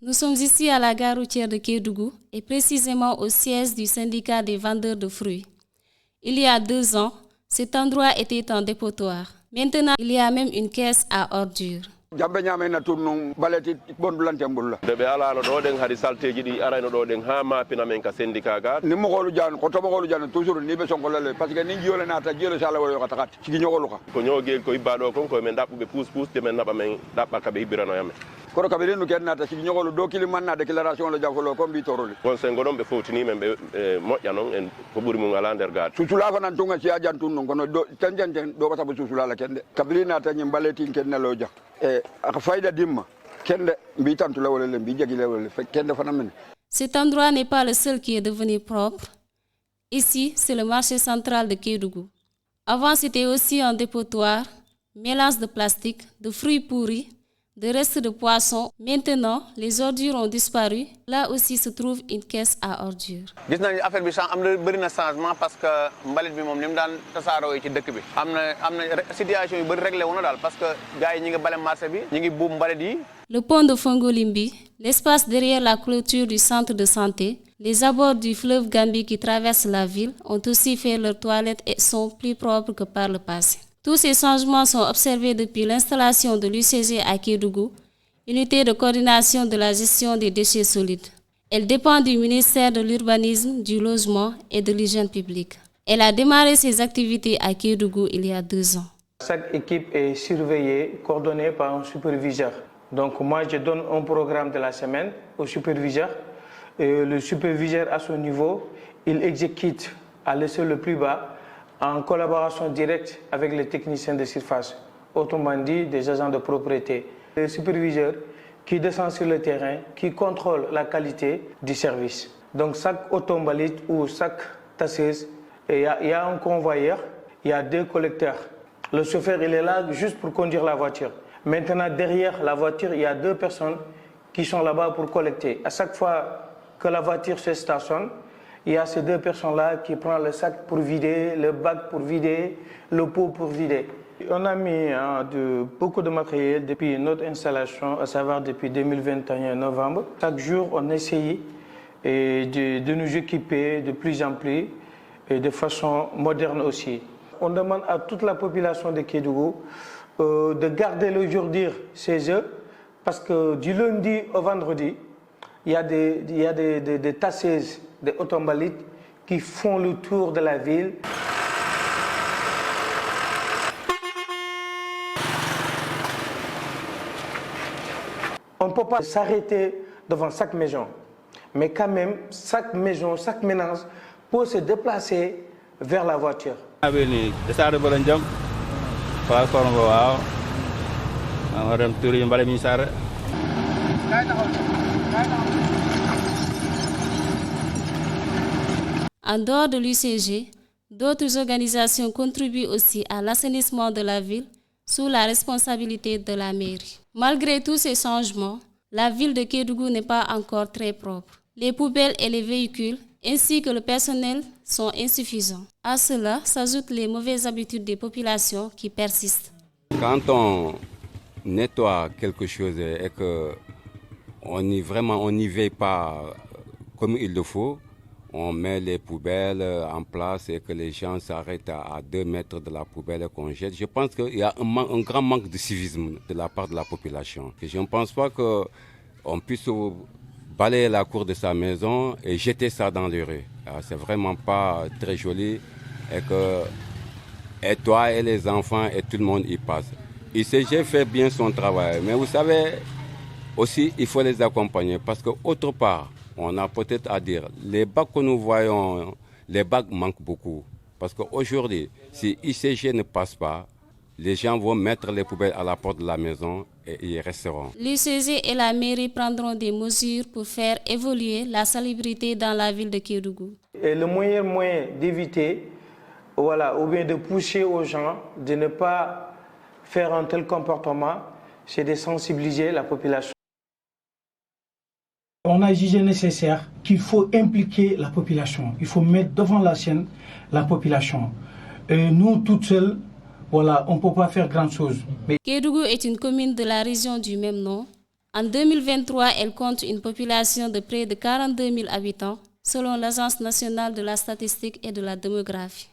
Nous sommes ici à la gare routière de Kédougou et précisément au siège du syndicat des vendeurs de fruits. Il y a 2 ans, cet endroit était un dépotoir. Maintenant, il y a même une caisse à ordures. jambe nyame na tunnu baleti bondulante mbulla de be ala no do den hadi salteji di arayno do den ha ma pina men ka syndicat ga ni mo golu jan ko to mo golu jan toujours ni be sonko lele parce que ni jiole na ta jiole sala wo ka takat ci nyogolu ka ko nyogel ko ibado ko men dabbe pousse pousse te men naba men dabba ka be ibirano yame ko ka be no ken na ta ci nyogolu do kili man na déclaration la jafolo ko bi toroli kon sen godon be fotini men be mojja non en ko buri mun ala nder ga susula fa nan tunga ci ajan tunnu kono do tanjante do bata bu susula la kende kabirina ta nyim baleti ken na lo ja Cet endroit n'est pas le seul qui est devenu propre. Ici, c'est le marché central de Kédougou. Avant, c'était aussi un dépotoir, mélange de plastique, de fruits pourris, de restes de poissons. Maintenant, les ordures ont disparu. Là aussi se trouve une caisse à ordures. gis nañu affaire bi sax am na bëri na changement parce que mbalit bi moom ni mu daan tasaaroo ci dëkk bi am na situation yu bëri réglé wu na daal parce que gars yi ñi ngi bale marché bi ñi ngi buub mbalit yi. Le pont de Fongolimbi, l'espace derrière la clôture du centre de santé, les abords du fleuve Gambie qui traverse la ville ont aussi fait leurs toilettes et sont plus propres que par le passé. Tous ces changements sont observés depuis l'installation de l'UCG à Kédougou, unité de coordination de la gestion des déchets solides. Elle dépend du ministère de l'Urbanisme, du Logement et de l'Hygiène publique. Elle a démarré ses activités à Kédougou il y a 2 ans. Chaque équipe est surveillée, coordonnée par un superviseur. Donc moi, je donne un programme de la semaine au superviseur. Et le superviseur, à son niveau, il exécute à l'échelle le plus bas en collaboration directe avec les techniciens de surface, autrement dit des agents de propriété. Le superviseur qui descend sur le terrain, qui contrôle la qualité du service. Donc chaque autombalite ou chaque tasseuse, il y a un convoyeur, il y a 2 collecteurs. Le chauffeur, il est là juste pour conduire la voiture. Maintenant, derrière la voiture, il y a 2 personnes qui sont là-bas pour collecter. À chaque fois que la voiture se stationne, il y a ces 2 personnes-là qui prennent le sac pour vider, le bac pour vider, le pot pour vider. On a mis beaucoup de matériel depuis notre installation, à savoir depuis 2021 novembre. Chaque jour, on essaye de nous équiper de plus en plus et de façon moderne aussi. On demande à toute la population de Kédougou de garder le jour-dire chez eux parce que du lundi au vendredi, il y a des tasseuses, des autombalites qui font le tour de la ville. On ne peut pas s'arrêter devant chaque maison, mais quand même, chaque maison, chaque ménage peut se déplacer vers la voiture. En dehors de l'UCG, d'autres organisations contribuent aussi à l'assainissement de la ville sous la responsabilité de la mairie. Malgré tous ces changements, la ville de Kédougou n'est pas encore très propre. Les poubelles et les véhicules, ainsi que le personnel, sont insuffisants. À cela s'ajoutent les mauvaises habitudes des populations qui persistent. Quand on nettoie quelque chose et qu'on n'y veille pas comme il le faut, on met les poubelles en place et que les gens s'arrêtent à 2 mètres de la poubelle qu'on jette. Je pense qu'il y a un grand manque de civisme de la part de la population. Et je ne pense pas qu'on puisse balayer la cour de sa maison et jeter ça dans les rues. C'est vraiment pas très joli et toi et les enfants et tout le monde y passe. ICG fait bien son travail, mais vous savez, aussi il faut les accompagner parce qu'autre part, on a peut-être à dire, les bacs que nous voyons, les bacs manquent beaucoup. Parce qu'aujourd'hui, si ICG ne passe pas, les gens vont mettre les poubelles à la porte de la maison et y resteront. L'UCG et la mairie prendront des mesures pour faire évoluer la salubrité dans la ville de Kédougou. Et le meilleur moyen d'éviter, ou bien de pousser aux gens de ne pas faire un tel comportement, c'est de sensibiliser la population. On a jugé nécessaire qu'il faut impliquer la population. Il faut mettre devant la scène la population. Et nous, toutes seules, on ne peut pas faire grand chose. Kédougou est une commune de la région du même nom. En 2023, elle compte une population de près de 42 000 habitants, selon l'Agence nationale de la statistique et de la démographie.